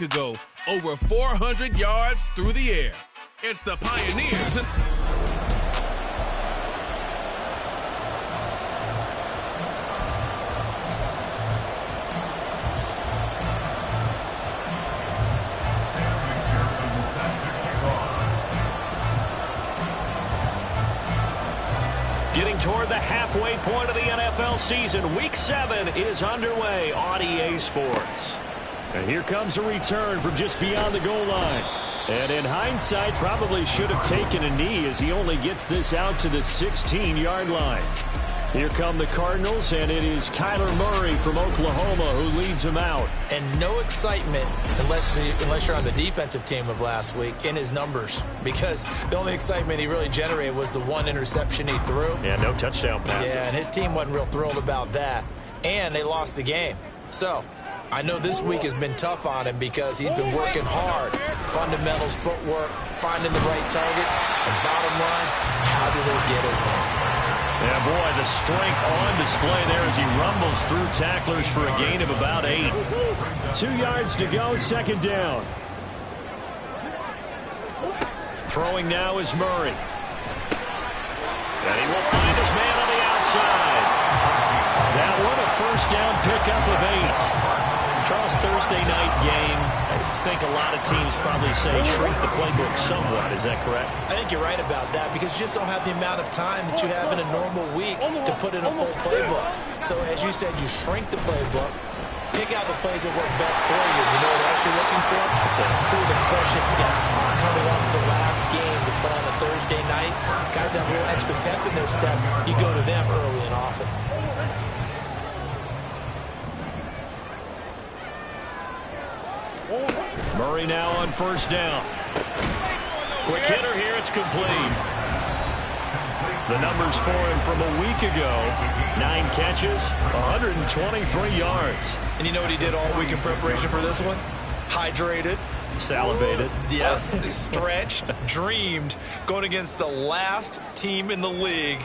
week ago, over 400 yards through the air. It's the Pioneers. Getting toward the halfway point of the NFL season. Week 7 is underway on EA Sports. And here comes a return from just beyond the goal line. And in hindsight, probably should have taken a knee as he only gets this out to the 16-yard line. Here come the Cardinals, and it is Kyler Murray from Oklahoma who leads them out. And no excitement unless you're on the defensive team of last week in his numbers, because the only excitement he really generated was the one interception he threw. Yeah, no touchdown passes. Yeah, and his team wasn't real thrilled about that. And they lost the game. So I know this week has been tough on him because he's been working hard. Fundamentals, footwork, finding the right targets. And bottom line, how do they get a win? Yeah, boy, the strength on display there as he rumbles through tacklers for a gain of about 8. 2 yards to go, second down. Throwing now is Murray. And he will find his man on the outside. That one a first down pickup of 8. Charles, Thursday night game, I think a lot of teams probably say shrink the playbook somewhat. Is that correct? I think you're right about that because you just don't have the amount of time that you have in a normal week to put in a full playbook. So as you said, you shrink the playbook, pick out the plays that work best for you. You know what else you're looking for? Who are the freshest guys coming off the last game to play on a Thursday night? Guys have a little extra pep in their step. You go to them early and often. Murray now on first down. Quick hitter here, it's complete. The numbers for him from a week ago: 9 catches, 123 yards. And you know what he did all week in preparation for this one? Hydrated. Salivated. Yes, stretched, dreamed, going against the last team in the league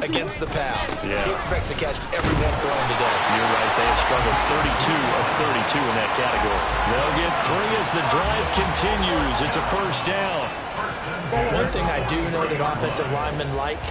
against the pass. Yeah. He expects to catch every one thrown today. You're right. They have struggled 32 of 32 in that category. They'll get 3 as the drive continues. It's a first down. One thing I do know that offensive linemen like,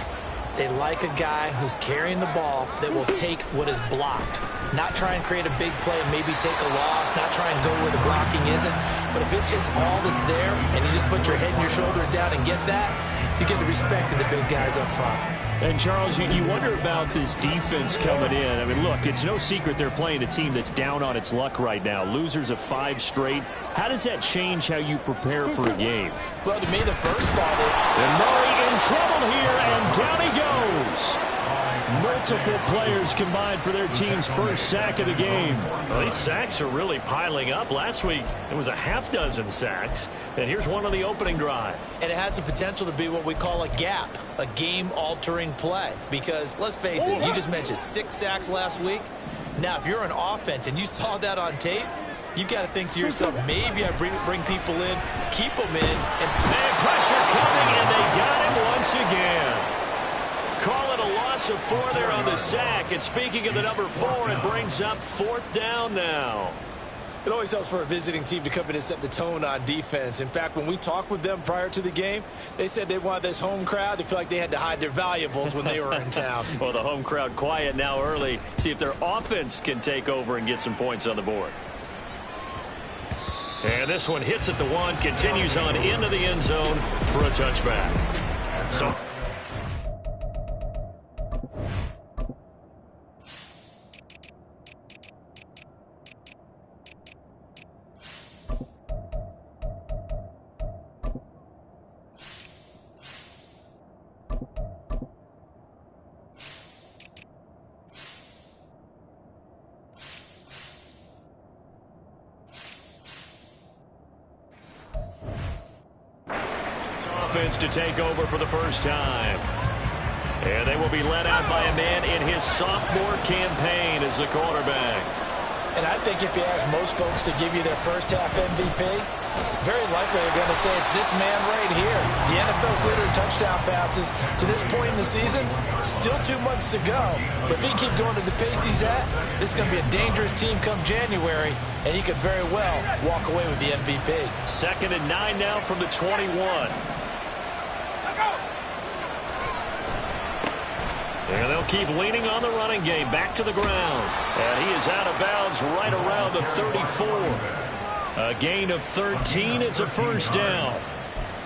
they like a guy who's carrying the ball that will take what is blocked. Not try and create a big play and maybe take a loss. Not try and go where the blocking isn't. But if it's just all that's there and you just put your head and your shoulders down and get that, you get the respect of the big guys up front. And, Charles, you wonder about this defense coming in. I mean, look, it's no secret they're playing a team that's down on its luck right now. Losers of 5 straight. How does that change how you prepare for a game? Well, to me, the first thought is... And Murray in trouble here, and down he goes. Multiple players combined for their team's first sack of the game. Well, these sacks are really piling up. Last week, it was a half-dozen sacks. And here's one on the opening drive. And it has the potential to be what we call a gap, a game-altering play. Because, let's face it, you just mentioned 6 sacks last week. Now, if you're an offense and you saw that on tape, you've got to think to yourself, maybe I bring people in, keep them in. And pressure coming, and they got him once again. Call it a loss of 4 there on the sack. And speaking of the number 4, it brings up 4th down now. It always helps for a visiting team to come in and set the tone on defense. In fact, when we talked with them prior to the game, they said they wanted this home crowd to feel like they had to hide their valuables when they were in town. Well, the home crowd quiet now early. See if their offense can take over and get some points on the board. And this one hits at the 1, continues on into the end zone for a touchback. So... offense to take over for the first time. And they will be led out by a man in his sophomore campaign as the quarterback. And I think if you ask most folks to give you their first half MVP, very likely they're going to say it's this man right here. The NFL's leader in touchdown passes to this point in the season. Still 2 months to go. But if he can keep going at the pace he's at, this is going to be a dangerous team come January, and he could very well walk away with the MVP. 2nd and 9 now from the 21. And they'll keep leaning on the running game. Back to the ground. And he is out of bounds right around the 34. A gain of 13. It's a first down.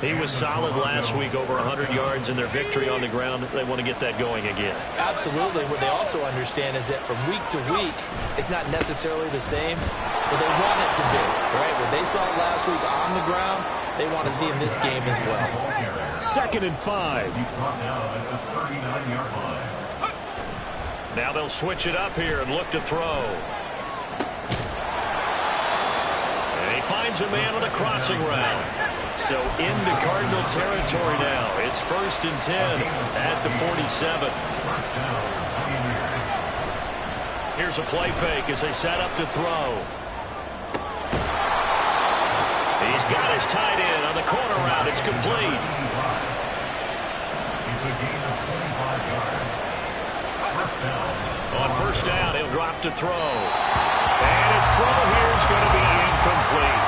He was solid last week, over 100 yards in their victory on the ground. They want to get that going again. Absolutely. What they also understand is that from week to week, it's not necessarily the same, but they want it to be, right? What they saw last week on the ground, they want to see in this game as well. 2nd and 5. Now they'll switch it up here and look to throw. And he finds a man on a crossing route. So into Cardinal territory now. It's 1st and 10 at the 47. Here's a play fake as they set up to throw. He's got his tight end on the corner route. It's complete. On 1st down, he'll drop to throw. And his throw here is going to be incomplete.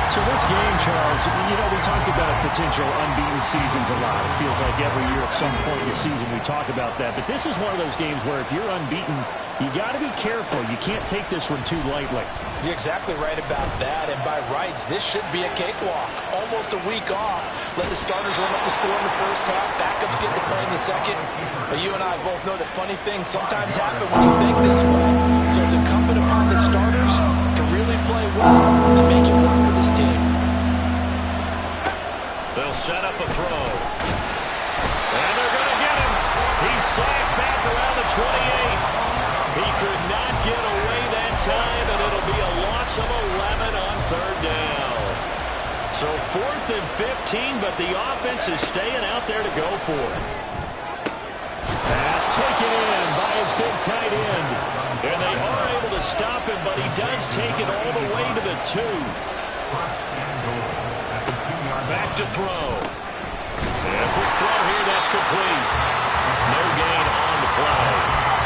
So this game, Charles, you know, we talked about potential unbeaten seasons a lot. It feels like every year at some point in the season we talk about that. But this is one of those games where if you're unbeaten, you got to be careful. You can't take this one too lightly. You're exactly right about that. And by rights, this should be a cakewalk. Almost a week off. Let the starters run up the score in the first half. Backups get to play in the second. But you and I both know that funny things sometimes happen when you think this way. So it's incumbent upon the starters to really play well to make it work for this team. They'll set up a throw. And they're going to get him. He's sacked back around the 28. He could not get away that time, and it'll be a loss of 11 on 3rd down. So 4th and 15, but the offense is staying out there to go for it. Pass taken in by his big tight end. And they are able to stop him, but he does take it all the way to the 2. Back to throw. And a quick throw here, that's complete. No gain on the play.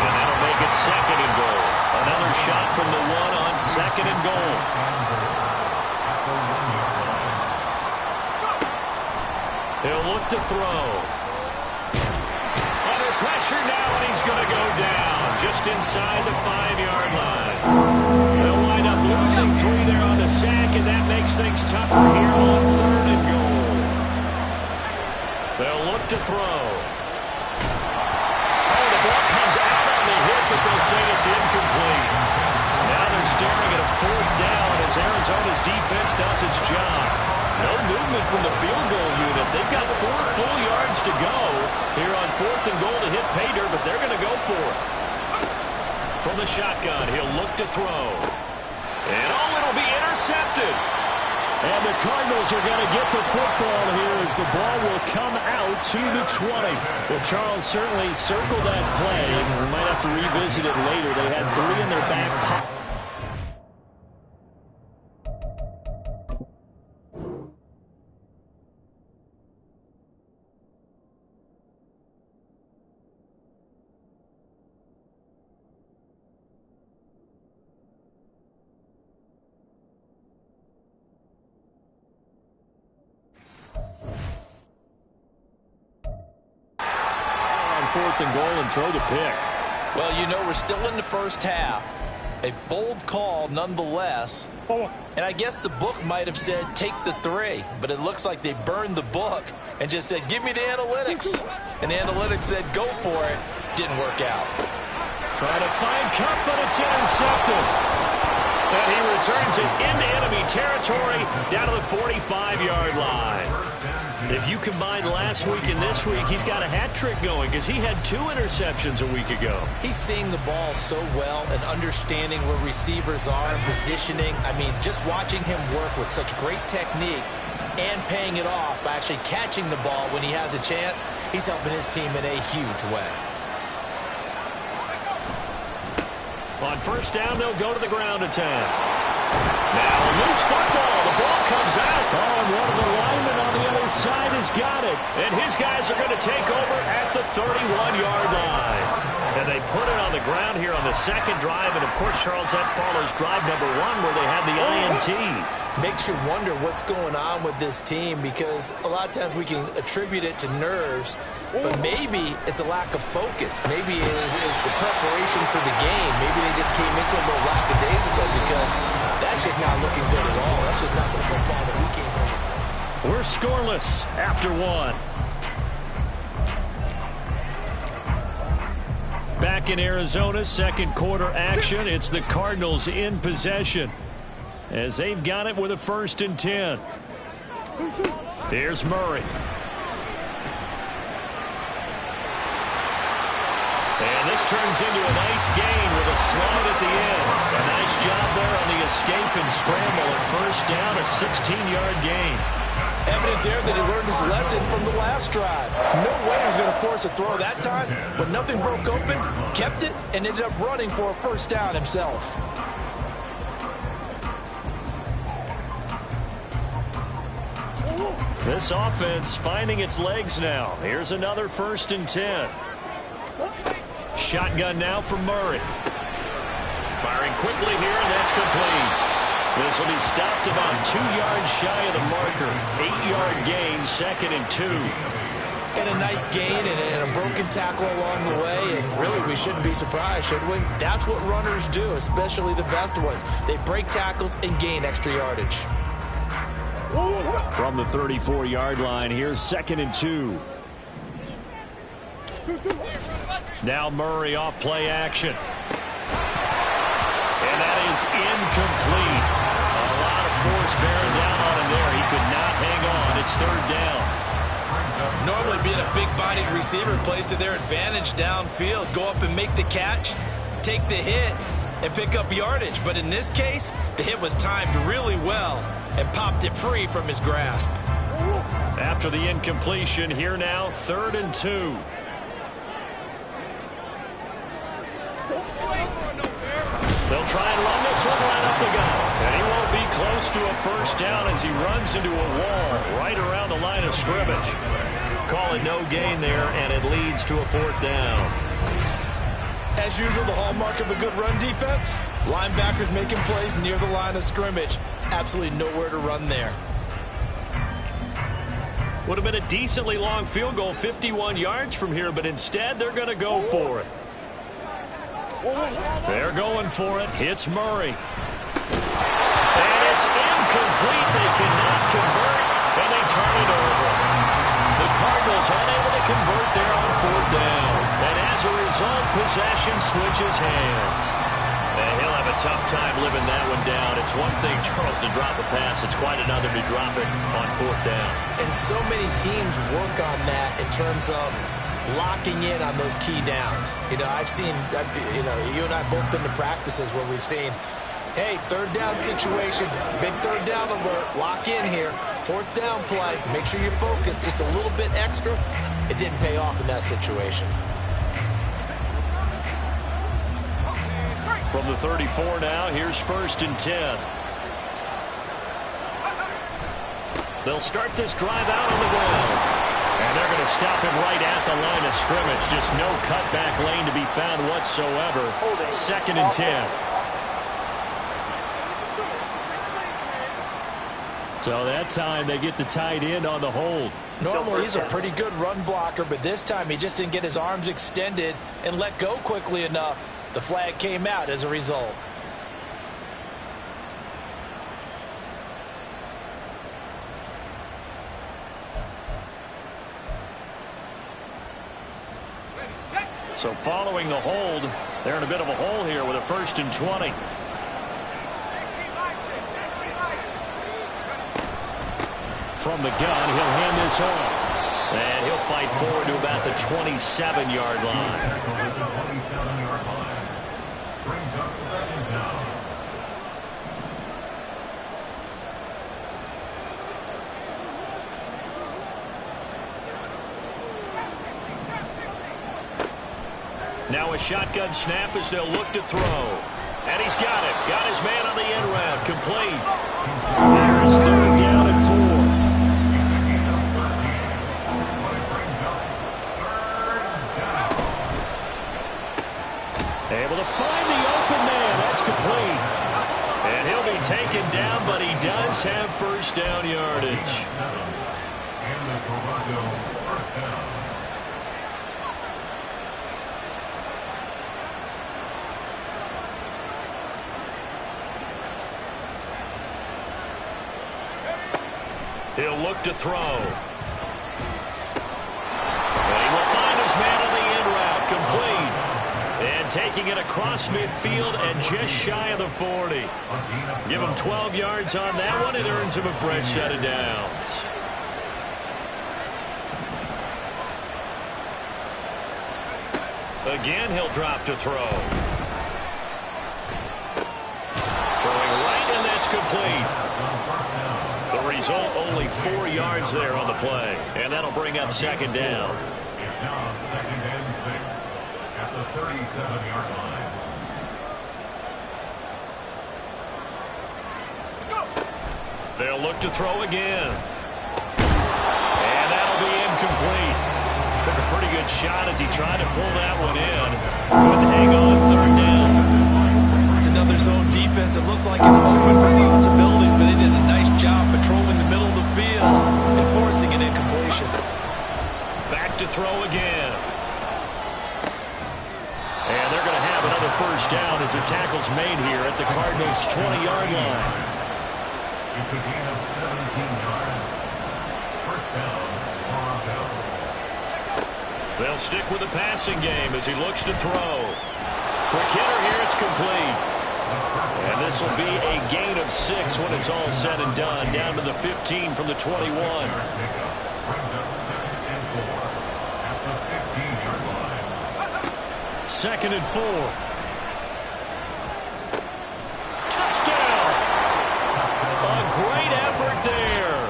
And that'll make it 2nd and goal. Another shot from the 1 on 2nd and goal. He'll look to throw. Under pressure now, and he's going to go down just inside the 5-yard line. They'll wind up losing 3 there on the sack, and that makes things tougher here on 3rd and goal. They'll look to throw. Oh, the ball comes out on the hit, but they'll say it's incomplete. Now they're staring at a 4th down as Arizona's defense does its job. No movement from the field goal unit. They've got 4 full yards to go here on 4th and goal to hit pay dirt, but they're going to go for it. From the shotgun, he'll look to throw. And it'll be intercepted. And the Cardinals are going to get the football here as the ball will come out to the 20. Well, Charles certainly circled that play, and we might have to revisit it later. They had 3 in their back pocket. On 4th and goal and throw the pick. Well, you know, we're still in the first half. A bold call nonetheless. And I guess the book might have said take the 3, but it looks like they burned the book and just said give me the analytics. And the analytics said go for it. Didn't work out. Trying to find Kupp, but it's intercepted. And he returns it into enemy territory down to the 45-yard line. If you combine last week and this week, he's got a hat trick going because he had 2 interceptions a week ago. He's seeing the ball so well and understanding where receivers are and positioning. I mean, just watching him work with such great technique and paying it off by actually catching the ball when he has a chance, he's helping his team in a huge way. On first down, they'll go to the ground attack. Now a loose football. The ball comes out. Oh, and one of the linemen on the other side has got it. And his guys are going to take over at the 31-yard line. And they put it on the ground here on the second drive. And, of course, Charles, that follows drive number 1 where they had the INT. Makes you wonder what's going on with this team, because a lot of times we can attribute it to nerves, but maybe it's a lack of focus. Maybe it's the preparation for the game. Maybe they just came into a little lackadaisical, because that's just not looking good at all. That's just not the football that we came here to see. We're scoreless after 1. Back in Arizona, second quarter action. It's the Cardinals in possession, as they've got it with a 1st and 10. Here's Murray. And this turns into a nice gain with a slide at the end. A nice job there on the escape and scramble at first down, a 16-yard gain. Evident there that he learned his lesson from the last drive. No way he was going to force a throw that time, but nothing broke open, kept it, and ended up running for a 1st down himself. This offense finding its legs now. Here's another 1st and 10. Shotgun now from Murray. Firing quickly here, and that's complete. This will be stopped about 2 yards shy of the marker. 8-yard gain, 2nd and 2. And a nice gain and a broken tackle along the way. And really, we shouldn't be surprised, should we? That's what runners do, especially the best ones. They break tackles and gain extra yardage. From the 34-yard line, here's 2nd and 2. Now Murray off play action. And that is incomplete. A lot of force bearing down on him there. He could not hang on. It's 3rd down. Normally being a big-bodied receiver plays to their advantage downfield. Go up and make the catch, take the hit, and pick up yardage. But in this case, the hit was timed really well and popped it free from his grasp. After the incompletion, here now, 3rd and 2. They'll try and run this one right up the gut. And he won't be close to a 1st down as he runs into a wall right around the line of scrimmage. Call it no gain there, and it leads to a 4th down. As usual, the hallmark of a good run defense, linebackers making plays near the line of scrimmage. Absolutely nowhere to run there. Would have been a decently long field goal, 51 yards from here, but instead they're going to go for it. They're going for it. Hits Murray. And it's incomplete. They cannot convert, and they turn it over. The Cardinals unable to convert there on 4th down. And as a result, possession switches hands. And he'll have a tough time living that one down. It's one thing, Charles, to drop a pass. It's quite another to drop it on 4th down. And so many teams work on that in terms of locking in on those key downs. You know, I've seen, you and I both been to practices where we've seen, hey, 3rd down situation, big 3rd down alert, lock in here, 4th down play, make sure you're focused just a little bit extra. It didn't pay off in that situation. From the 34 now, here's 1st and 10. They'll start this drive out on the ground. And they're going to stop him right at the line of scrimmage. Just no cutback lane to be found whatsoever. 2nd and 10. So that time they get the tight end on the hold. Normally he's a pretty good run blocker, but this time he just didn't get his arms extended and let go quickly enough. The flag came out as a result. So following the hold, they're in a bit of a hole here with a 1st and 20. From the gun, he'll hand this off. And he'll fight forward to about the 27-yard line. Brings up 2nd down. Now a shotgun snap as they'll look to throw. And he's got it. Got his man on the end route. Complete. There's third down and 4. Able to find the open man. That's complete. And he'll be taken down, but he does have first down yardage. And the Toronto first down. He'll look to throw. And he will find his man on the end route. Complete. And taking it across midfield and just shy of the 40. Give him 12 yards on that one. It earns him a fresh set of downs. Again, he'll drop to throw. Throwing right, and that's complete. The result, only 4 yards there on the play. And that'll bring up second down. It's now 2nd and 6 at the 37-yard line. They'll look to throw again. And that'll be incomplete. Took a pretty good shot as he tried to pull that one in. Couldn't hang on third down. It's another zone defense. It looks like it's open for possibilities, but they did a nice job patrolling the middle of the field and forcing an incompletion. Back to throw again. And they're going to have another first down as the tackle's made here at the Cardinals' 20-yard line. It's a gain of 17 yards. First down, Toronto. They'll stick with the passing game as he looks to throw. Quick hitter here, it's complete. And this will be a gain of 6 when it's all said and done. Down to the 15 from the 21. Brings up 2nd and 4 at the 15-yard line. 2nd and 4. Touchdown! A great effort there.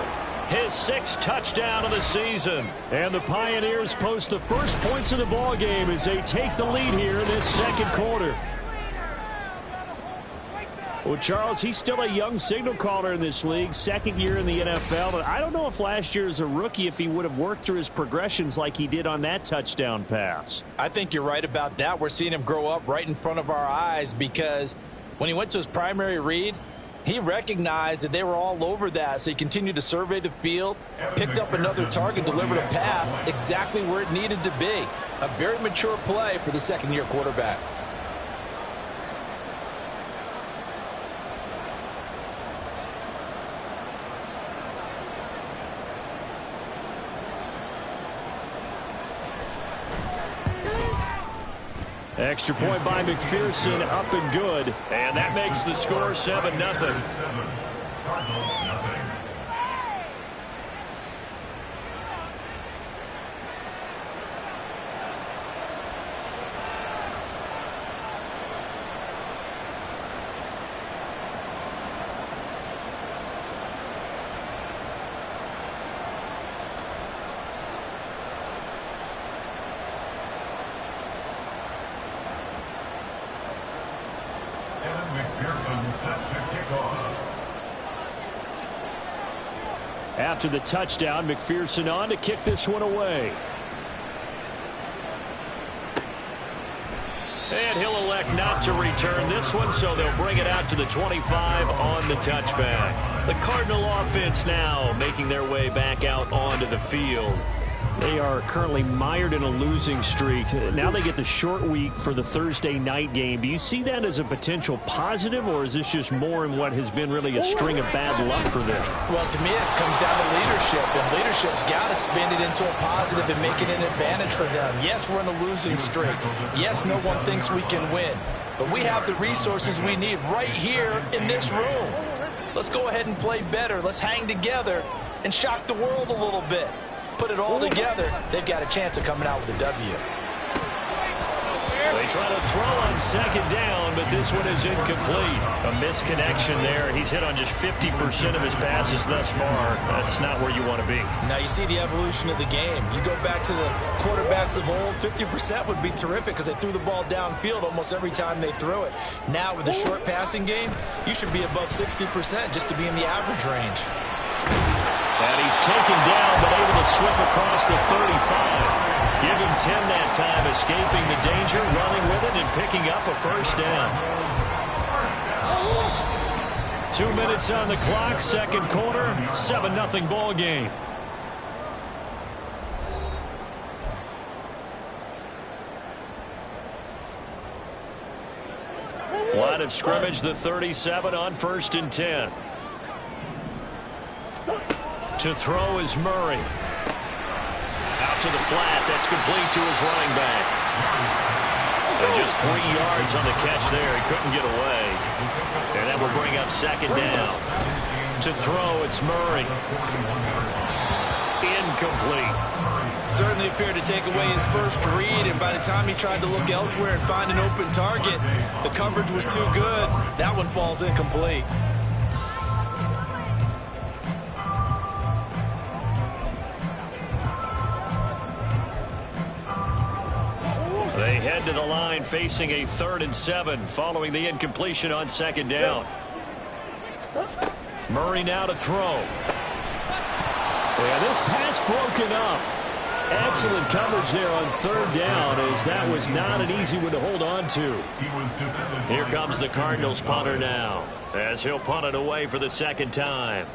His 6th touchdown of the season. And the Pioneers post the first points of the ball game as they take the lead here in this second quarter. Well, Charles, he's still a young signal caller in this league, second year in the NFL. But I don't know if last year as a rookie, if he would have worked through his progressions like he did on that touchdown pass. I think you're right about that. We're seeing him grow up right in front of our eyes because when he went to his primary read, he recognized that they were all over that, so he continued to survey the field, picked up another target, delivered a pass exactly where it needed to be. A very mature play for the second-year quarterback. Extra point by McPherson, up and good. And that makes the score 7-0. Cardinals, nothing. McPherson set to kick off. After the touchdown, McPherson on to kick this one away. And he'll elect not to return this one, so they'll bring it out to the 25 on the touchback. The Cardinal offense now making their way back out onto the field. They are currently mired in a losing streak. Now they get the short week for the Thursday night game. Do you see that as a potential positive, or is this just more in what has been really a string of bad luck for them? Well, to me, it comes down to leadership, and leadership's got to spin it into a positive and make it an advantage for them. Yes, we're in a losing streak. Yes, no one thinks we can win, but we have the resources we need right here in this room. Let's go ahead and play better. Let's hang together and shock the world a little bit. Put it all together, they've got a chance of coming out with a W. They try to throw on second down, but this one is incomplete. A misconnection there. He's hit on just 50% of his passes thus far. That's not where you want to be. Now you see the evolution of the game. You go back to the quarterbacks of old, 50% would be terrific because they threw the ball downfield almost every time they threw it. Now with the short passing game, you should be above 60% just to be in the average range. And he's taken down, but able to slip across the 35. Give him 10 that time, escaping the danger, running with it, and picking up a first down. 2 minutes on the clock, second quarter, 7-0 ball game. Line of scrimmage, the 37 on 1st and 10. To throw is Murray. Out to the flat. That's complete to his running back. And just 3 yards on the catch there. He couldn't get away. And that will bring up second down. To throw, it's Murray. Incomplete. Certainly appeared to take away his first read, and by the time he tried to look elsewhere and find an open target, the coverage was too good. That one falls incomplete. They head to the line facing a 3rd and 7 following the incompletion on second down. Murray now to throw. Yeah, this pass broken up. Excellent coverage there on 3rd down, as that was not an easy one to hold on to. Here comes the Cardinals punter now, as he'll punt it away for the second time.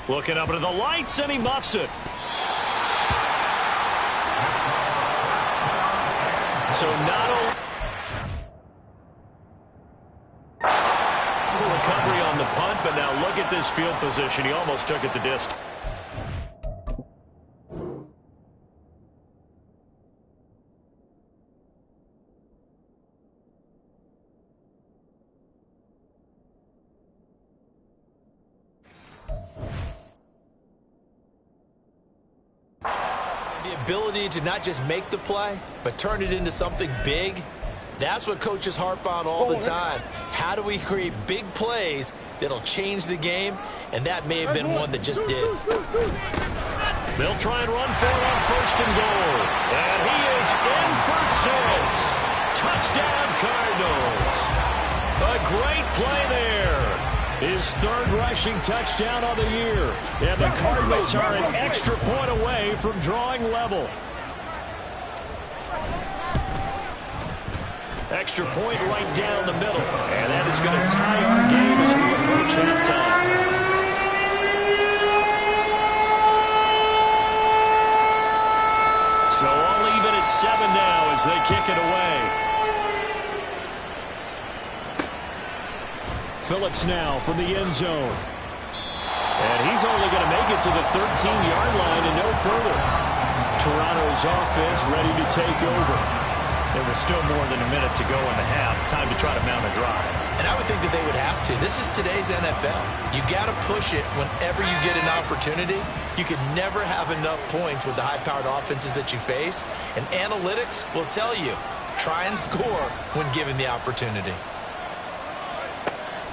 Looking up into the lights, and he muffs it. So not only recovery on the punt, but now look at this field position. He almost took it the distance. The ability to not just make the play, but turn it into something big. That's what coaches harp on all the time. How do we create big plays that'll change the game? And that may have been one that just did. They'll try and run for it on 1st and goal. And he is in for 6. Touchdown, Cardinals. A great play there. His 3rd rushing touchdown of the year. And the Cardinals are an extra point away from drawing level. Extra point right down the middle. And that is going to tie our game as we approach halftime. So all even at 7 now as they kick it away. Phillips now from the end zone. And he's only going to make it to the 13-yard line and no further. Toronto's offense ready to take over. There was still more than a minute to go in the half. Time to try to mount a drive. And I would think that they would have to. This is today's NFL. You got to push it whenever you get an opportunity. You could never have enough points with the high-powered offenses that you face. And analytics will tell you, try and score when given the opportunity.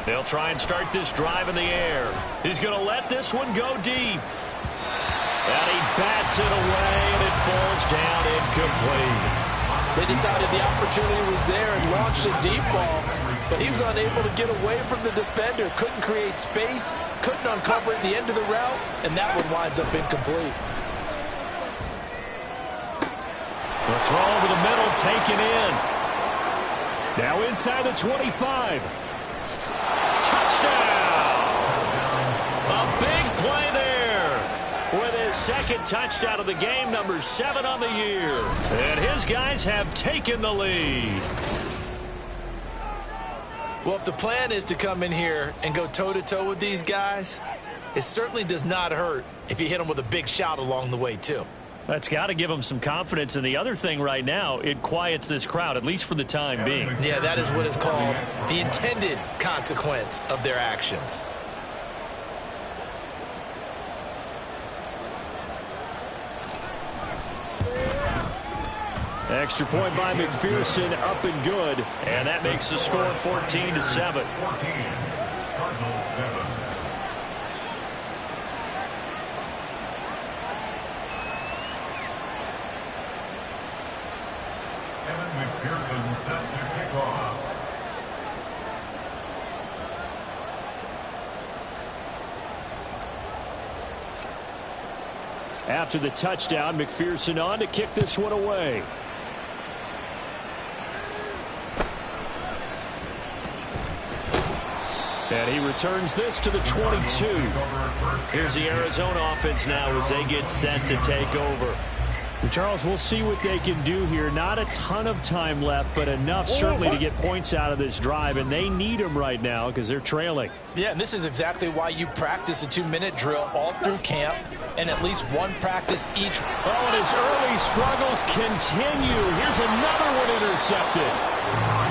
They'll try and start this drive in the air. He's going to let this one go deep. And he bats it away, and it falls down incomplete. They decided the opportunity was there and launched a deep ball, but he was unable to get away from the defender, couldn't create space, couldn't uncover at the end of the route, and that one winds up incomplete. The throw over the middle, taken in. Now inside the 25. Touchdown! A big play there with his 2nd touchdown of the game, number 7 on the year. And his guys have taken the lead. Well, if the plan is to come in here and go toe-to-toe with these guys, it certainly does not hurt if you hit them with a big shout along the way, too. That's got to give them some confidence. And the other thing right now, it quiets this crowd, at least for the time being. Yeah, that is what is called the intended consequence of their actions. Extra point by McPherson, up and good. And that makes the score 14-7. Cardinals 7. Evan McPherson set to kick off. After the touchdown, McPherson on to kick this one away. And he returns this to the 22. Here's the Arizona offense now as they get set to take over. Charles, we'll see what they can do here. Not a ton of time left, but enough certainly to get points out of this drive, and they need them right now because they're trailing. Yeah, and this is exactly why you practice a 2-minute drill all through camp and at least one practice each. Oh, and his early struggles continue. Here's another one intercepted.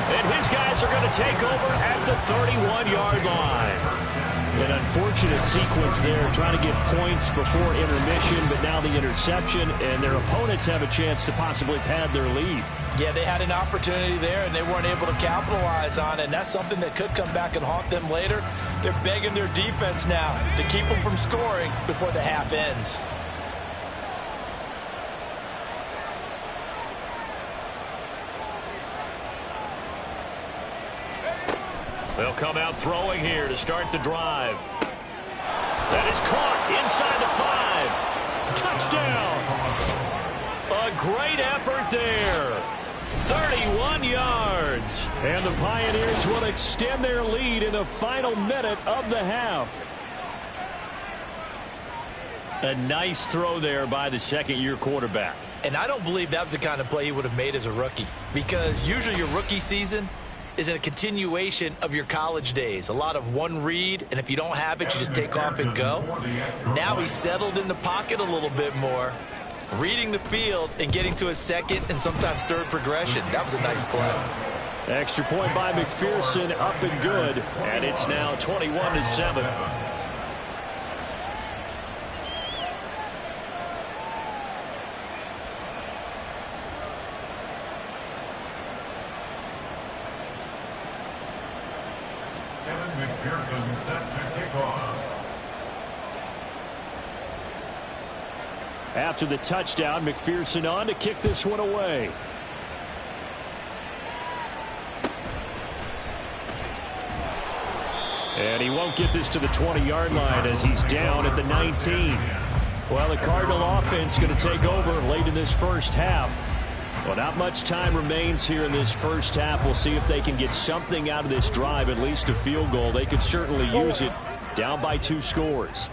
And his guys are going to take over at the 31-yard line. An unfortunate sequence there, trying to get points before intermission, but now the interception, and their opponents have a chance to possibly pad their lead. Yeah, they had an opportunity there, and they weren't able to capitalize on it, and that's something that could come back and haunt them later. They're begging their defense now to keep them from scoring before the half ends. They'll come out throwing here to start the drive. That is caught inside the 5. Touchdown. A great effort there. 31 yards. And the Pioneers will extend their lead in the final minute of the half. A nice throw there by the second-year quarterback. And I don't believe that was the kind of play he would have made as a rookie, because usually your rookie season is a continuation of your college days. A lot of one read, and if you don't have it, you just take off and go. Now he's settled in the pocket a little bit more, reading the field and getting to a second and sometimes third progression. That was a nice play. Extra point by McPherson, up and good. And it's now 21-7. McPherson set to kick off. After the touchdown, McPherson on to kick this one away. And he won't get this to the 20-yard line as he's down at the 19. Well, the Cardinal offense going to take over late in this first half. Well, not much time remains here in this first half. We'll see if they can get something out of this drive, at least a field goal. They could certainly use it, down by 2 scores.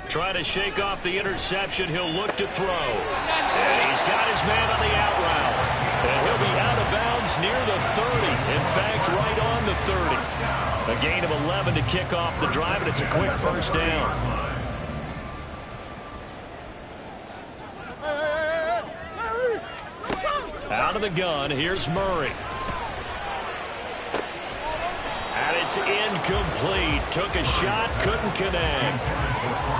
Trying to shake off the interception. He'll look to throw. And he's got his man on the out route. And he'll be out of bounds near the 30. In fact, right on the 30. A gain of 11 to kick off the drive, and it's a quick first down. Out of the gun, here's Murray. And it's incomplete. Took a shot, couldn't connect.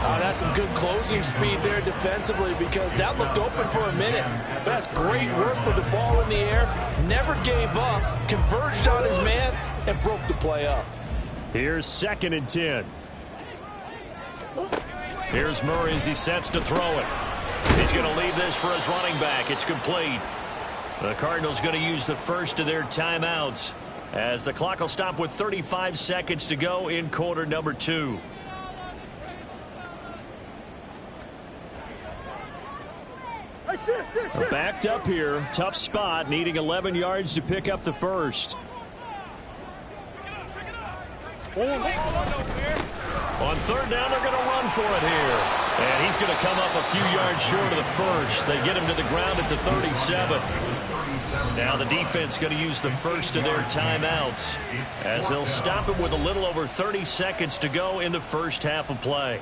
Oh, that's some good closing speed there defensively, because that looked open for a minute. That's great work with the ball in the air. Never gave up, converged on his man, and broke the play up. Here's 2nd and 10. Here's Murray as he sets to throw it. He's going to leave this for his running back. It's complete. The Cardinals going to use the first of their timeouts as the clock will stop with 35 seconds to go in quarter number 2. Backed up here. Tough spot, needing 11 yards to pick up the first. On third down, they're going to run for it here. And he's going to come up a few yards short of the first. They get him to the ground at the 37. Now the defense going to use the first of their timeouts as they'll stop him with a little over 30 seconds to go in the first half of play.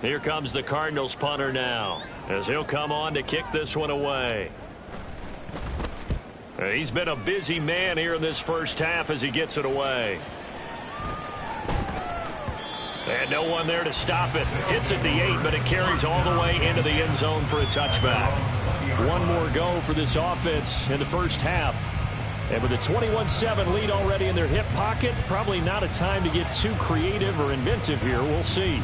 Here comes the Cardinals punter now as he'll come on to kick this one away. He's been a busy man here in this first half as he gets it away. And no one there to stop it. Hits at the 8, but it carries all the way into the end zone for a touchback. One more go for this offense in the first half. And with a 21-7 lead already in their hip pocket, probably not a time to get too creative or inventive here. We'll see.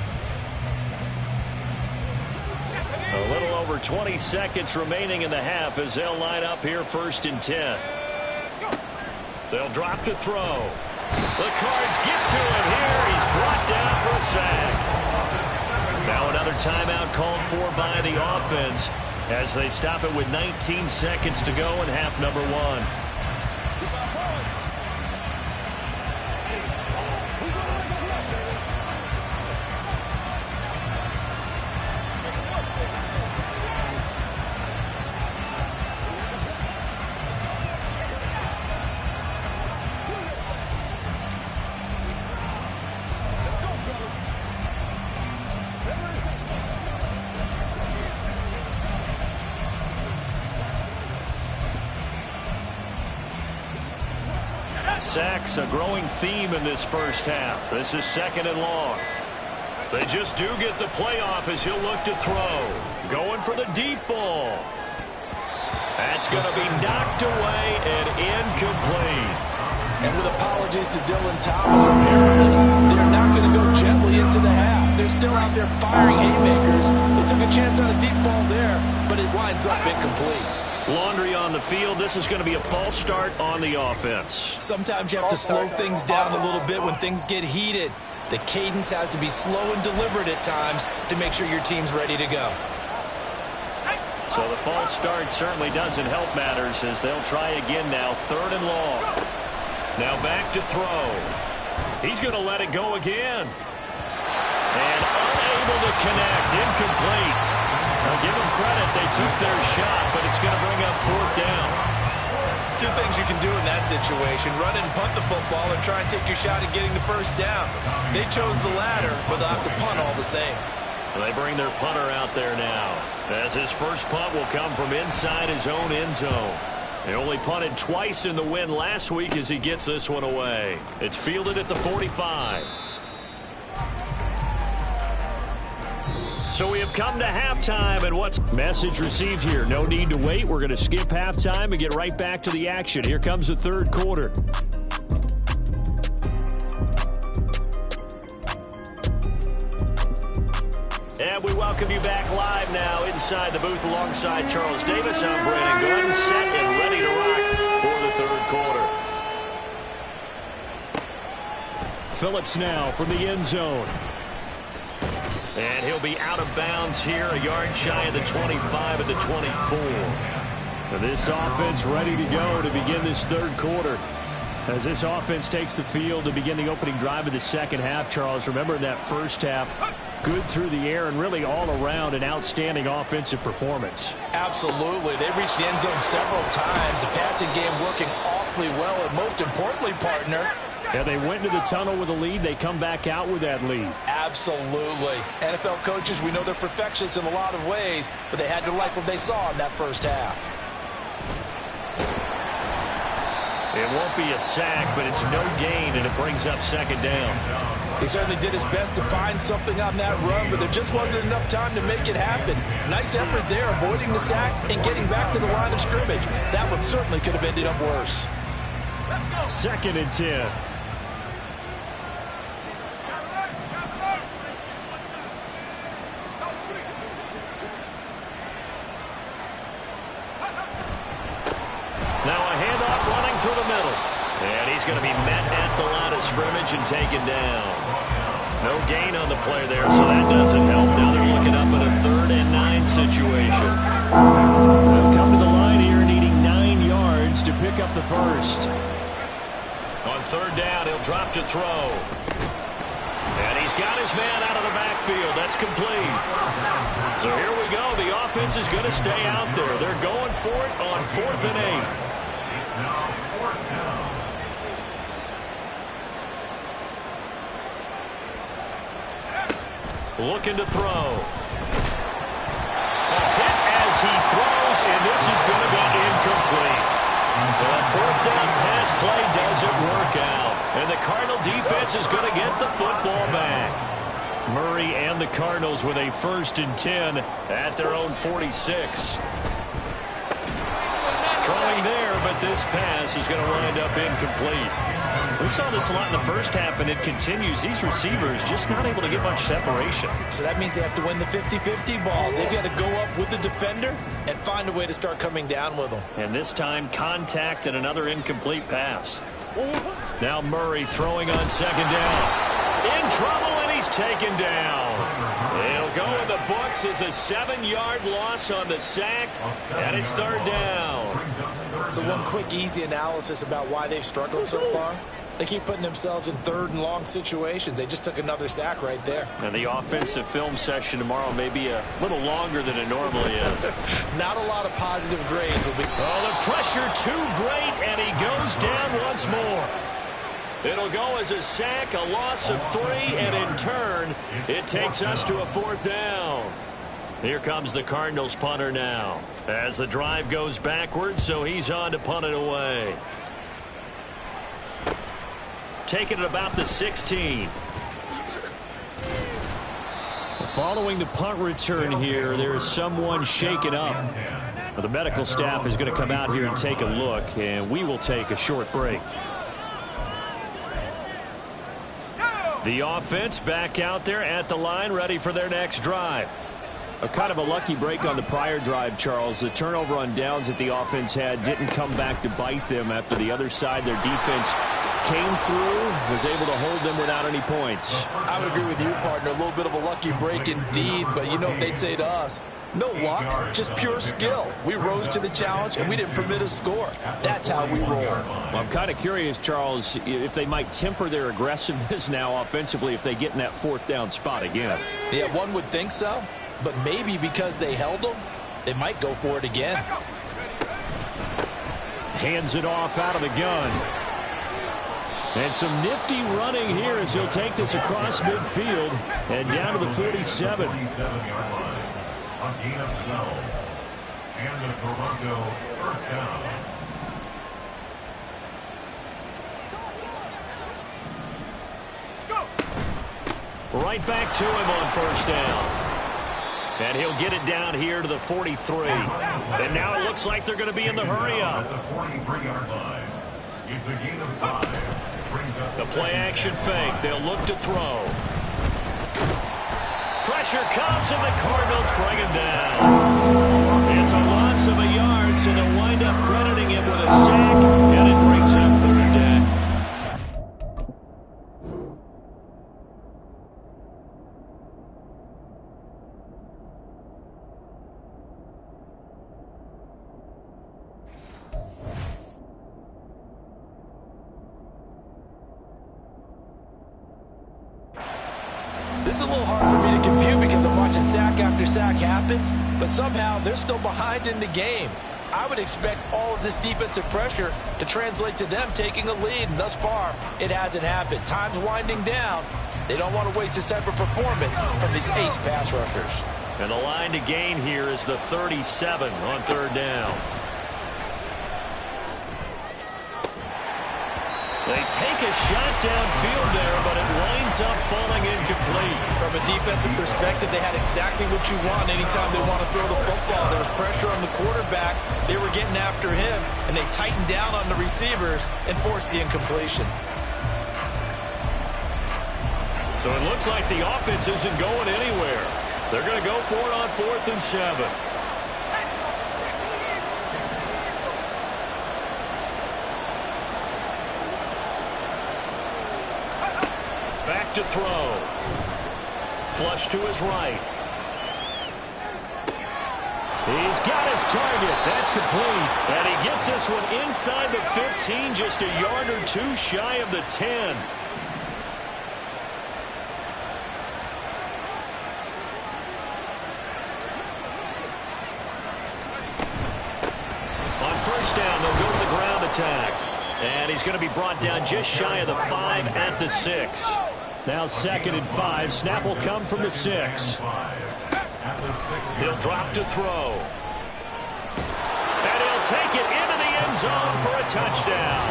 A little over 20 seconds remaining in the half as they'll line up here 1st and 10. They'll drop to throw. The Cards get to him here. He's brought down for a sack. Now another timeout called for by the offense as they stop it with 19 seconds to go in half number 1. Sacks, a growing theme in this first half. This is 2nd and long. They just do get the playoff as he'll look to throw. Going for the deep ball. That's going to be knocked away and incomplete. And with apologies to Dylan Thomas, apparently they're not going to go gently into the half. They're still out there firing haymakers. They took a chance on a deep ball there, but it winds up incomplete. Laundry on the field. This is going to be a false start on the offense. Sometimes you have to slow things down a little bit when things get heated. The cadence has to be slow and deliberate at times to make sure your team's ready to go. So the false start certainly doesn't help matters as they'll try again now. 3rd and long. Now back to throw. He's going to let it go again. And unable to connect. Incomplete. Now give them credit. They took their shot, but it's going to bring up 4th down. 2 things you can do in that situation. Run and punt the football or try and take your shot at getting the 1st down. They chose the latter, but they'll have to punt all the same. They bring their punter out there now as his first punt will come from inside his own end zone. He only punted twice in the win last week as he gets this one away. It's fielded at the 45. So we have come to halftime, and what's message received here? No need to wait. We're going to skip halftime and get right back to the action. Here comes the 3rd quarter. And we welcome you back live now inside the booth alongside Charles Davis. I'm Brandon Gordon, set and ready to rock for the 3rd quarter. Phillips now from the end zone. And he'll be out of bounds here, a yard shy of the 25 at the 24. This offense ready to go to begin this 3rd quarter. As this offense takes the field to begin the opening drive of the 2nd half, Charles, remember in that first half, good through the air and really all around an outstanding offensive performance. Absolutely. They reached the end zone several times. The passing game working awfully well, and most importantly, partner, yeah, they went into the tunnel with a lead. They come back out with that lead. Absolutely. NFL coaches, we know they're perfectionists in a lot of ways, but they had to like what they saw in that first half. It won't be a sack, but it's no gain, and it brings up 2nd down. He certainly did his best to find something on that run, but there just wasn't enough time to make it happen. Nice effort there, avoiding the sack and getting back to the line of scrimmage. That one certainly could have ended up worse. 2nd and 10. Now a handoff running through the middle. And he's going to be met at the line of scrimmage and taken down. No gain on the play there, so that doesn't help. Now they're looking up at a 3rd and 9 situation. They'll come to the line here needing 9 yards to pick up the 1st. On 3rd down, he'll drop to throw. And he's got his man out of the backfield. That's complete. So here we go. The offense is going to stay out there. They're going for it on 4th and 8. It's now 4th down. Looking to throw. A hit as he throws, and this is going to be incomplete. The 4th down pass play doesn't work out. And the Cardinal defense is going to get the football back. Murray and the Cardinals with a 1st and 10 at their own 46. Throwing there, but this pass is going to wind up incomplete. We saw this a lot in the first half, and it continues. These receivers just not able to get much separation. So that means they have to win the 50-50 balls. They've got to go up with the defender and find a way to start coming down with them. And this time, contact and another incomplete pass. Now Murray throwing on 2nd down. In trouble, and he's taken down. It'll go in the books as a 7-yard loss on the sack, and it's 3rd down. So one quick, easy analysis about why they've struggled so far. They keep putting themselves in 3rd and long situations. They just took another sack right there. And the offensive film session tomorrow may be a little longer than it normally is. Not a lot of positive grades will be. Oh, the pressure too great, and he goes down once more. It'll go as a sack, a loss of 3, and in turn, it takes us to a 4th down. Here comes the Cardinals punter now. As the drive goes backwards, so he's on to punt it away. Taking it about the 16. Following the punt return here, there is someone shaken up. The medical staff is going to come out here and take a look, and we will take a short break. The offense back out there at the line, ready for their next drive. A kind of a lucky break on the prior drive, Charles. The turnover on downs that the offense had didn't come back to bite them after the other side. Their defense came through, was able to hold them without any points. I would agree with you, partner. A little bit of a lucky break indeed, but you know what they'd say to us? No luck, just pure skill. We rose to the challenge, and we didn't permit a score. That's how we roll. Well, I'm kind of curious, Charles, if they might temper their aggressiveness now offensively if they get in that 4th down spot again. Yeah, one would think so, but maybe because they held them, they might go for it again. Hands it off out of the gun. And some nifty running here as he'll take this across midfield and down to the 47. A gain of 12. And the Toronto 1st down. Right back to him on 1st down. And he'll get it down here to the 43. And now it looks like they're going to be in the hurry-up. The 43-yard line. It's a gain of 5. The play-action fake. They'll look to throw. Pressure comes, and the Cardinals bring him down. It's a loss of a yard, so they'll wind up crediting him with a sack, and it brings up 3rd down. This is a little hard for me to compute because I'm watching sack after sack happen, but somehow they're still behind in the game. I would expect all of this defensive pressure to translate to them taking a lead, and thus far, it hasn't happened. Time's winding down. They don't want to waste this type of performance from these ace pass rushers. And the line to gain here is the 37 on 3rd down. They take a shot downfield there, but it winds up falling incomplete. From a defensive perspective, they had exactly what you want anytime they want to throw the football. There was pressure on the quarterback. They were getting after him, and they tightened down on the receivers and forced the incompletion. So it looks like the offense isn't going anywhere. They're going to go for it on 4th and 7. Back to throw. Flush to his right. He's got his target. That's complete. And he gets this one inside the 15, just a yard or 2 shy of the 10. On 1st down, they'll go to the ground attack. And he's going to be brought down just shy of the 5 at the 6. Now 2nd and 5. Snap will come from the 6. He'll drop to throw. And he'll take it into the end zone for a touchdown.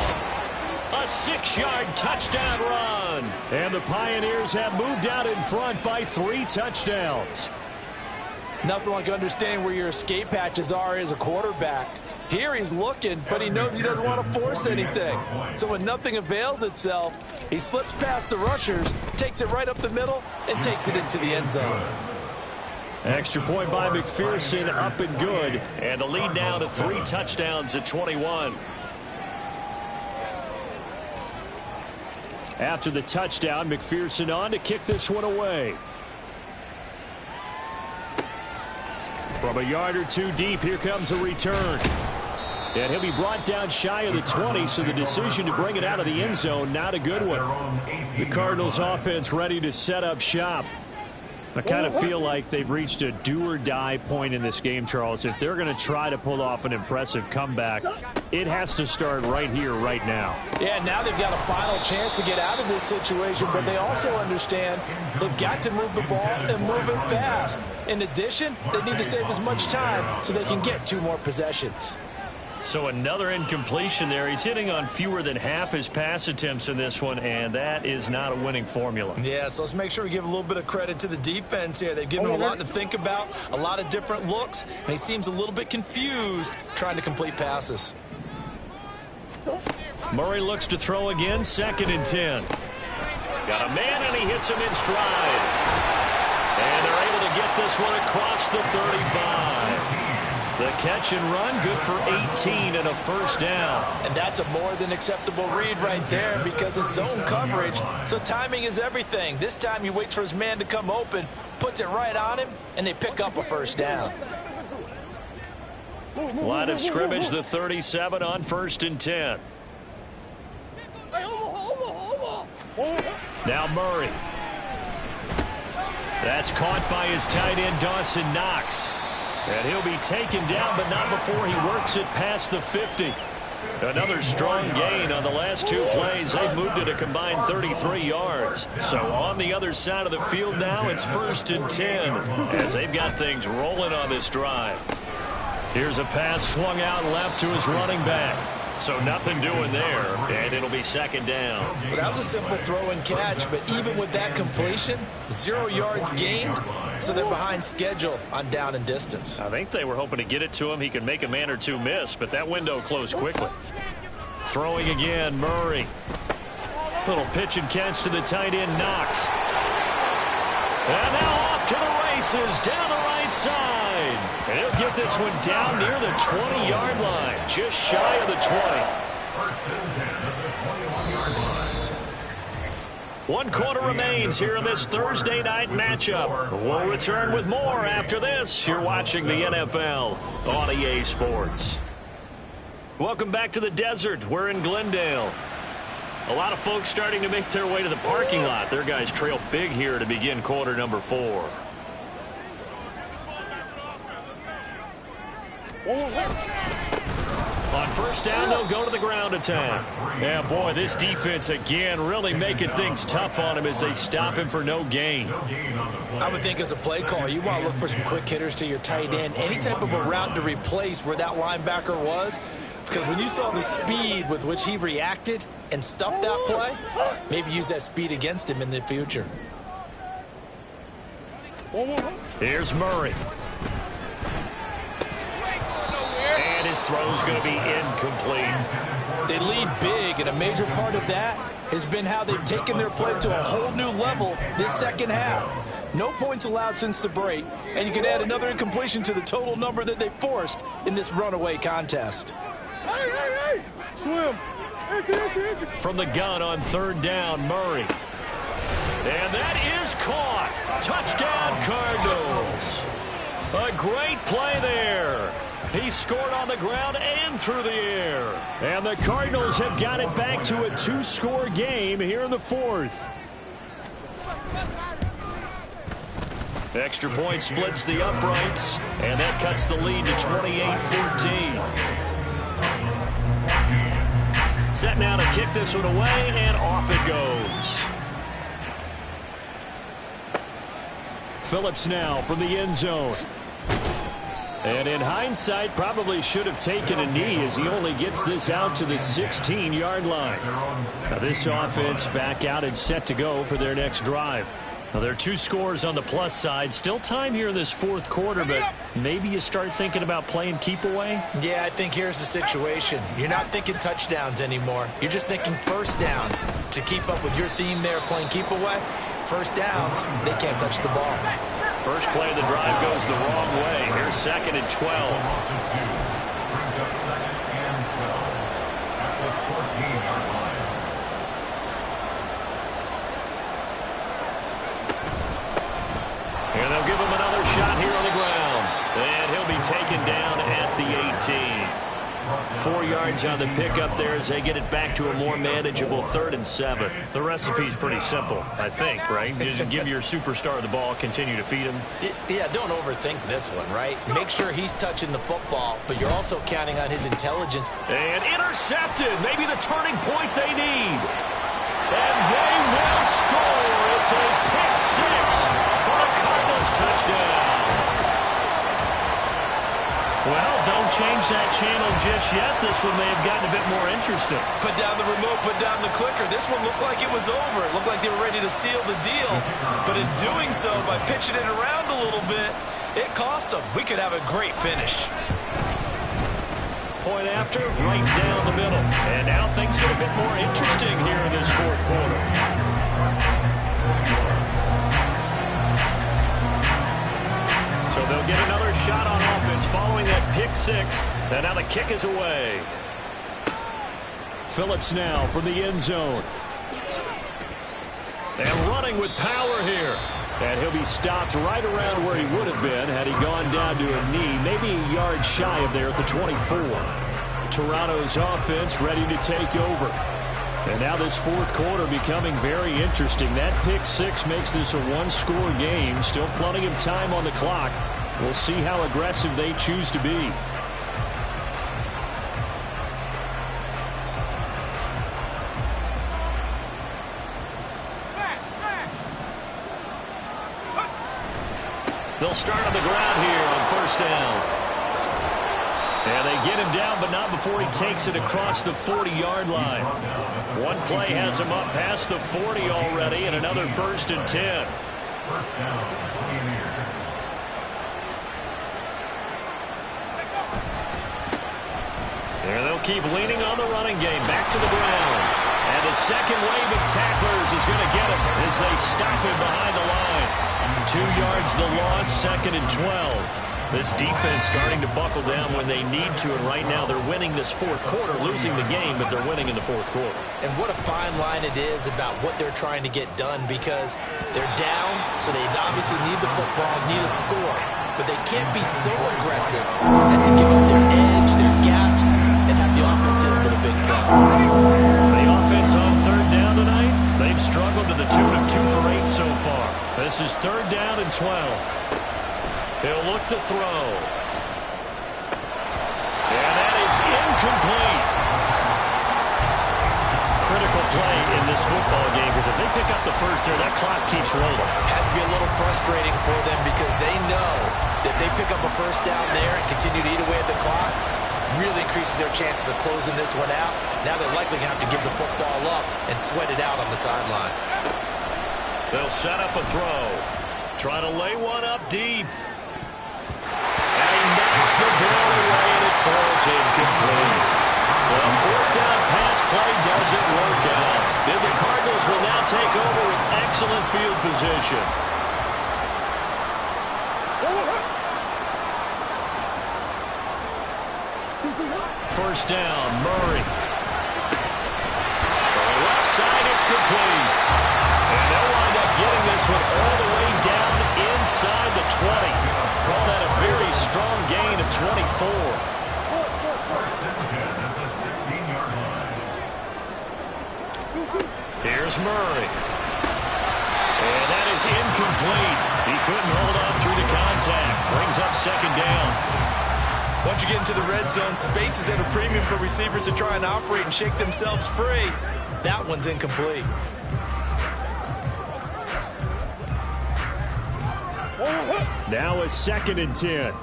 A 6-yard touchdown run. run. And the Pioneers have moved out in front by 3 touchdowns. Nothing like understanding where your escape hatches are as a quarterback. Here he's looking, but he knows he doesn't want to force anything. So when nothing avails itself, he slips past the rushers, takes it right up the middle, and takes it into the end zone. Extra point by McPherson, up and good. And the lead now to 3 touchdowns at 21. After the touchdown, McPherson on to kick this one away. From a yard or 2 deep, here comes a return. And he'll be brought down shy of the 20, so the decision to bring it out of the end zone, not a good one. The Cardinals offense ready to set up shop. I kind of feel like they've reached a do-or-die point in this game, Charles. If they're going to try to pull off an impressive comeback, it has to start right here, right now. Yeah, now they've got a final chance to get out of this situation, but they also understand they've got to move the ball and move it fast. In addition, they need to save as much time so they can get 2 more possessions. So another incompletion there. He's hitting on fewer than half his pass attempts in this one, and that is not a winning formula. Yeah, so let's make sure we give a little bit of credit to the defense here. They've given him a lot to think about, a lot of different looks, and he seems a little bit confused trying to complete passes. Murray looks to throw again, 2nd and 10. Got a man, and he hits him in stride. And they're able to get this one across the 35. The catch and run, good for 18 and a first down. And that's a more than acceptable read right there because it's zone coverage, so timing is everything. This time he waits for his man to come open, puts it right on him, and they pick up a first down. Line of scrimmage, the 37 on 1st and 10. Now Murray. That's caught by his tight end, Dawson Knox. And he'll be taken down, but not before he works it past the 50. Another strong gain on the last 2 plays. They've moved it a combined 33 yards. So on the other side of the field now, it's 1st and 10 as they've got things rolling on this drive. Here's a pass swung out left to his running back. So nothing doing there, and it'll be 2nd down. Well, that was a simple throw and catch, but even with that completion, 0 yards gained, so they're behind schedule on down and distance. I think they were hoping to get it to him. He could make a man or 2 miss, but that window closed quickly. Throwing again, Murray. Little pitch and catch to the tight end, Knox. And now off to the races, down the right side. And he'll get this one down near the 20-yard line, just shy of the 20. 1st and 10 at the 21-yard line. 1 quarter remains here in this Thursday night matchup. We'll return with more after this. You're watching the NFL on EA Sports. Welcome back to the desert. We're in Glendale. A lot of folks starting to make their way to the parking lot. Their guys trail big here to begin quarter number 4. On 1st down, they'll go to the ground attack. Yeah, boy, this defense again really making things tough on him as they stop him for no gain. I would think as a play caller, you want to look for some quick hitters to your tight end. Any type of a route to replace where that linebacker was. Because when you saw the speed with which he reacted and stuffed that play, maybe use that speed against him in the future. Here's Murray. And his throw's going to be incomplete. They lead big, and a major part of that has been how they've taken their play to a whole new level this 2nd half. No points allowed since the break, and you can add another incompletion to the total number that they forced in this runaway contest. Hey, swim. From the gun on 3rd down, Murray. And that is caught. Touchdown, Cardinals. A great play there. He scored on the ground and through the air. And the Cardinals have got it back to a 2-score game here in the 4th. Extra point splits the uprights, and that cuts the lead to 28-14. Set now to kick this one away, and off it goes. Phillips now from the end zone. And in hindsight, probably should have taken a knee as he only gets this out to the 16-yard line. Now this offense back out and set to go for their next drive. Now there are 2 scores on the plus side. Still time here in this fourth quarter, but maybe you start thinking about playing keep away? Yeah, I think here's the situation. You're not thinking touchdowns anymore. You're just thinking first downs. To keep up with your theme there, playing keep away, first downs, they can't touch the ball. First play of the drive goes the wrong way. Here's 2nd and 12. Brings up 2nd and 12 at the 14-yard line. And they'll give him another shot here on the ground. And he'll be taken down at the 18. 4 yards on the pickup there as they get it back to a more manageable 3rd and 7. The recipe's pretty simple, I think, right? Just give your superstar the ball, continue to feed him. Yeah, don't overthink this one, right? Make sure he's touching the football, but you're also counting on his intelligence. And intercepted. Maybe the turning point they need. And they will score. It's a pick 6 for a Cardinals touchdown. Well, don't change that channel just yet. This one may have gotten a bit more interesting. Put down the remote, put down the clicker. This one looked like it was over. It looked like they were ready to seal the deal. But in doing so, by pitching it around a little bit, it cost them. We could have a great finish. Point after, right down the middle. And now things get a bit more interesting here in this fourth quarter. So they'll get another shot on offense following that pick 6. And now the kick is away. Phillips now from the end zone. And running with power here. And he'll be stopped right around where he would have been had he gone down to a knee, maybe a yard shy of there at the 24. Toronto's offense ready to take over. And now this fourth quarter becoming very interesting. That pick 6 makes this a one-score game. Still plenty of time on the clock. We'll see how aggressive they choose to be. They'll start on the ground here on first down. And they get him down, but not before he takes it across the 40-yard line. One play has him up past the 40 already, and another 1st and 10. First down, Buccaneers. And they'll keep leaning on the running game. Back to the ground. And a second wave of tacklers is going to get him as they stop him behind the line. 2 yards the loss, 2nd and 12. This defense starting to buckle down when they need to, and right now they're winning this fourth quarter, losing the game, but they're winning in the fourth quarter. And what a fine line it is about what they're trying to get done, because they're down, so they obviously need the football, need a score. But they can't be so aggressive as to give up their edge, their gaps, and have the offense hit them with a big play. The offense on 3rd down tonight, they've struggled to the tune of 2 for 8 so far. This is 3rd down and 12. He'll look to throw. And that is incomplete. Critical play in this football game, because if they pick up the first there, that clock keeps rolling. Has to be a little frustrating for them, because they know that they pick up a first down there and continue to eat away at the clock, really increases their chances of closing this one out. Now they're likely going to have to give the football up and sweat it out on the sideline. They'll set up a throw. Try to lay one up deep. Knocks the ball away, and it falls incomplete. The 4th down pass play doesn't work out. Then the Cardinals will now take over with excellent field position. First down, Murray. From the left side, it's complete. And they'll wind up getting this one all the way down inside the 20. Call that a very strong gain of 24. First and 10 at the 16-yard line. Here's Murray. And that is incomplete. He couldn't hold on through the contact. Brings up 2nd down. Once you get into the red zone, space is at a premium for receivers to try and operate and shake themselves free. That one's incomplete. Now a 2nd and 10.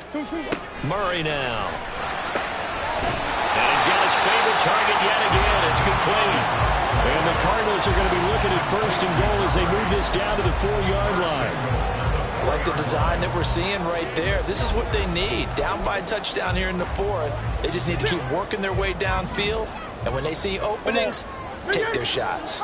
Murray now. And he's got his favorite target yet again. It's complete. And the Cardinals are going to be looking at first and goal as they move this down to the 4-yard line. I like the design that we're seeing right there. This is what they need. Down by a touchdown here in the 4th. They just need to keep working their way downfield. And when they see openings, take their shots.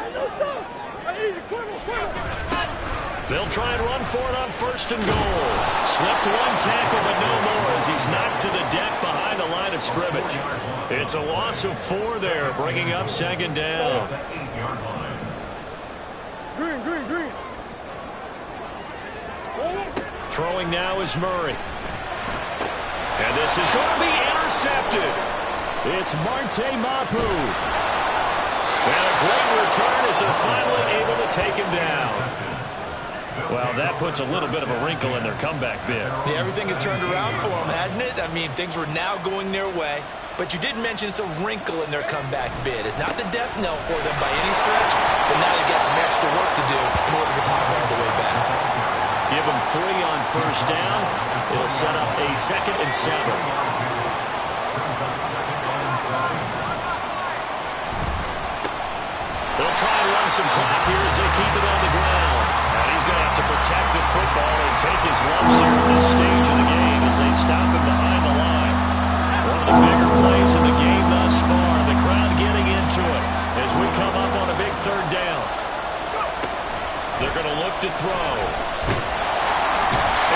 They'll try and run for it on first and goal. Slipped one tackle, but no more as he's knocked to the deck behind the line of scrimmage. It's a loss of 4 there, bringing up second down. Green. Throwing now is Murray. And this is going to be intercepted. It's Marte Mapu. And a great return as they're finally able to take him down. Well, that puts a little bit of a wrinkle in their comeback bid. Yeah, everything had turned around for them, hadn't it? I mean, things were now going their way. But you did mention it's a wrinkle in their comeback bid. It's not the death knell for them by any stretch, but now they've got some extra work to do in order to climb all the way back. Give them 3 on first down. It'll set up a 2nd and 7. They'll try and run some clock here as they keep it on the ground. And he's going to have to protect the football and take his lumps here at this stage of the game as they stop him behind the line. One of the bigger plays in the game thus far. The crowd getting into it as we come up on a big 3rd down. They're going to look to throw.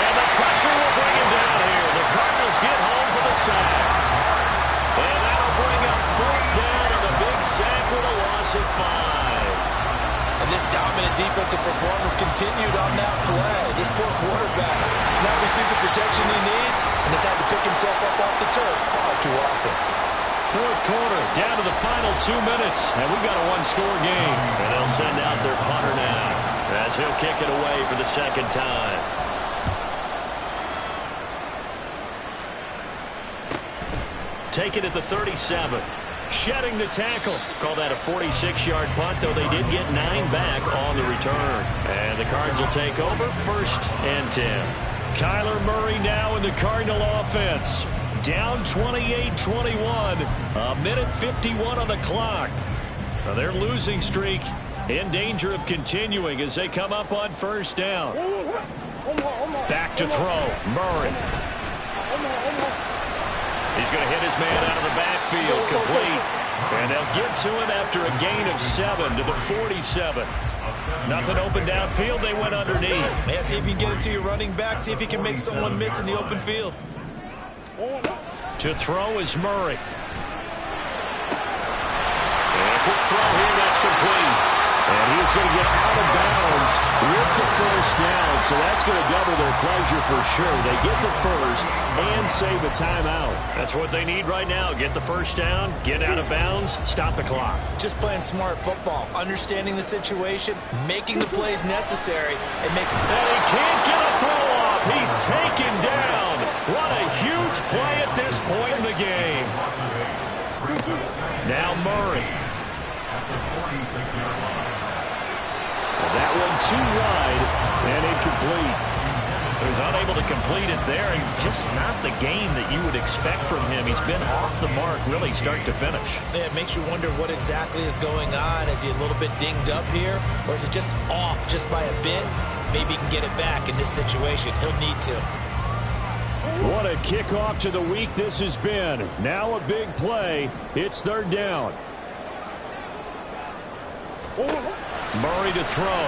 And the pressure will bring him down here. The Cardinals get home for the sack. And that'll bring up 4th down and a big sack with a loss of 5. And this dominant defensive performance continued on that play. This poor quarterback has not received the protection he needs and has had to pick himself up off the turf far too often. 4th quarter, down to the final 2 minutes, and we've got a 1-score game. And they'll send out their punter now as he'll kick it away for the 2nd time. Take it at the 37. Shedding the tackle. Call that a 46-yard punt, though they did get 9 back on the return. And the Cards will take over 1st and 10. Kyler Murray now in the Cardinal offense. Down 28-21. A minute 51 on the clock. Now their losing streak in danger of continuing as they come up on first down. Back to throw. Murray. He's going to hit his man out of the backfield, complete. And they'll get to him after a gain of 7 to the 47. Nothing open downfield. They went underneath. Yeah, see if you can get it to your running back. See if you can make someone miss in the open field. To throw is Murray. And a quick throw here. That's complete. And he's going to get out of bounds with the first down, so that's going to double their pleasure for sure. They get the first and save a timeout. That's what they need right now. Get the first down, get out of bounds, stop the clock. Just playing smart football, understanding the situation, making the plays necessary, and making... And he can't get a throw off. He's taken down. What a huge play at this point in the game. Now Murray. That one too wide and incomplete. So he's unable to complete it there, and just not the game that you would expect from him. He's been off the mark really start to finish. Yeah, it makes you wonder what exactly is going on. Is he a little bit dinged up here, or is it just off just by a bit? Maybe he can get it back in this situation. He'll need to. What a kickoff to the week this has been. Now a big play. It's 3rd down. Murray to throw.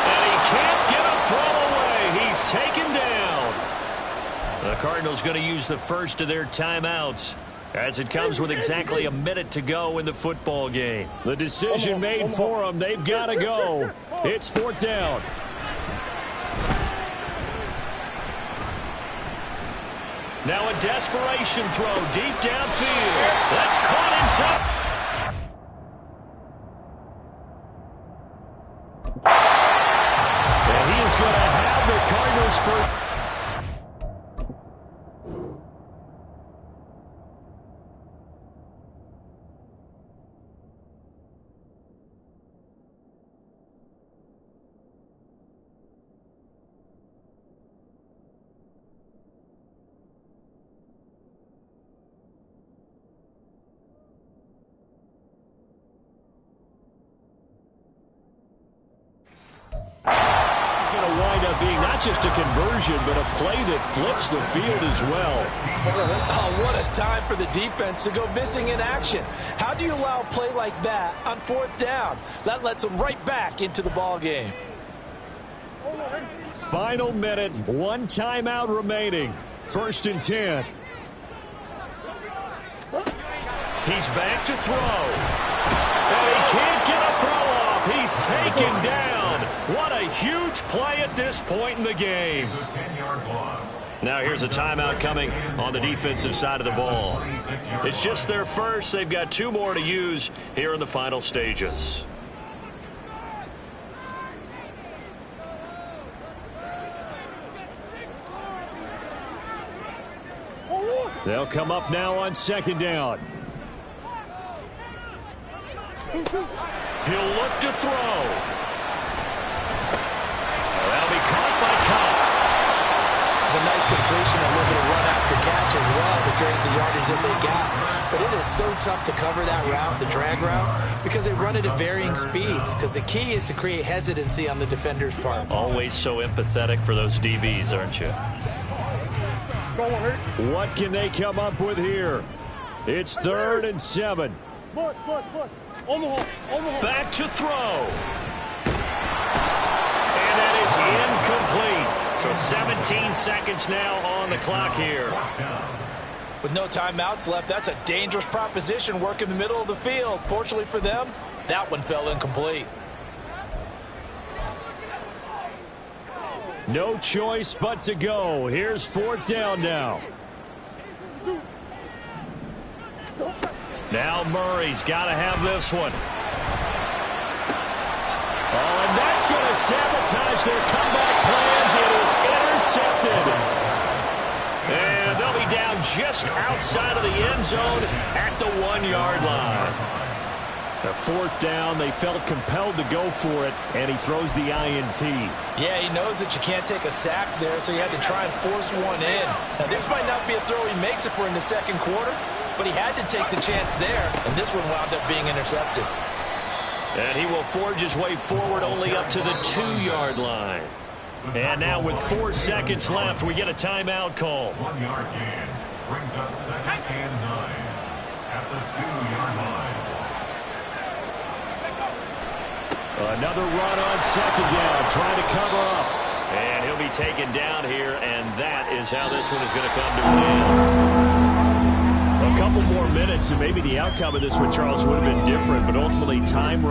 And he can't get a throw away. He's taken down. The Cardinals going to use the first of their timeouts as it comes with exactly a minute to go in the football game. The decision made for them. They've got to go. It's 4th down. Now a desperation throw deep downfield. That's caught inside. And he is going to have the Cardinals for... up being not just a conversion, but a play that flips the field as well. Oh, what a time for the defense to go missing in action. How do you allow a play like that on 4th down? That lets them right back into the ball game. Final minute, 1 timeout remaining. 1st and 10. He's back to throw. And he can't get a throw off. He's taken down. What a huge play at this point in the game. Now here's a timeout coming on the defensive side of the ball. It's just their first. They've got 2 more to use here in the final stages. They'll come up now on 2nd down. He'll look to throw. That'll be caught by Cobb. It's a nice completion, a little bit of run after catch as well to create the yardage that they got. But it is so tough to cover that route, the drag route, because they run it at varying speeds. Because the key is to create hesitancy on the defender's part. Always so empathetic for those DBs, aren't you? What can they come up with here? It's 3rd and 7. Back to throw. And that is incomplete. So 17 seconds now on the clock here. With no timeouts left, that's a dangerous proposition. Work in the middle of the field. Fortunately for them, that one fell incomplete. No choice but to go. Here's 4th down now. Now Murray's got to have this one. Oh, and that's going to sabotage their comeback plans. It is intercepted. And they'll be down just outside of the end zone at the 1-yard line. The 4th down, they felt compelled to go for it, and he throws the INT. Yeah, he knows that you can't take a sack there, so he had to try and force one in. Now, this might not be a throw he makes if we're in the 2nd quarter, but he had to take the chance there, and this one wound up being intercepted. And he will forge his way forward only up to the 2-yard line. And now with 4 seconds left, we get a timeout call. 1-yard gain brings up 2nd and 9 at the 2-yard line. Another run on 2nd down, trying to cover up. And he'll be taken down here, and that is how this one is going to come to an end. A couple more minutes, and maybe the outcome of this one, Charles, would have been different, but ultimately time...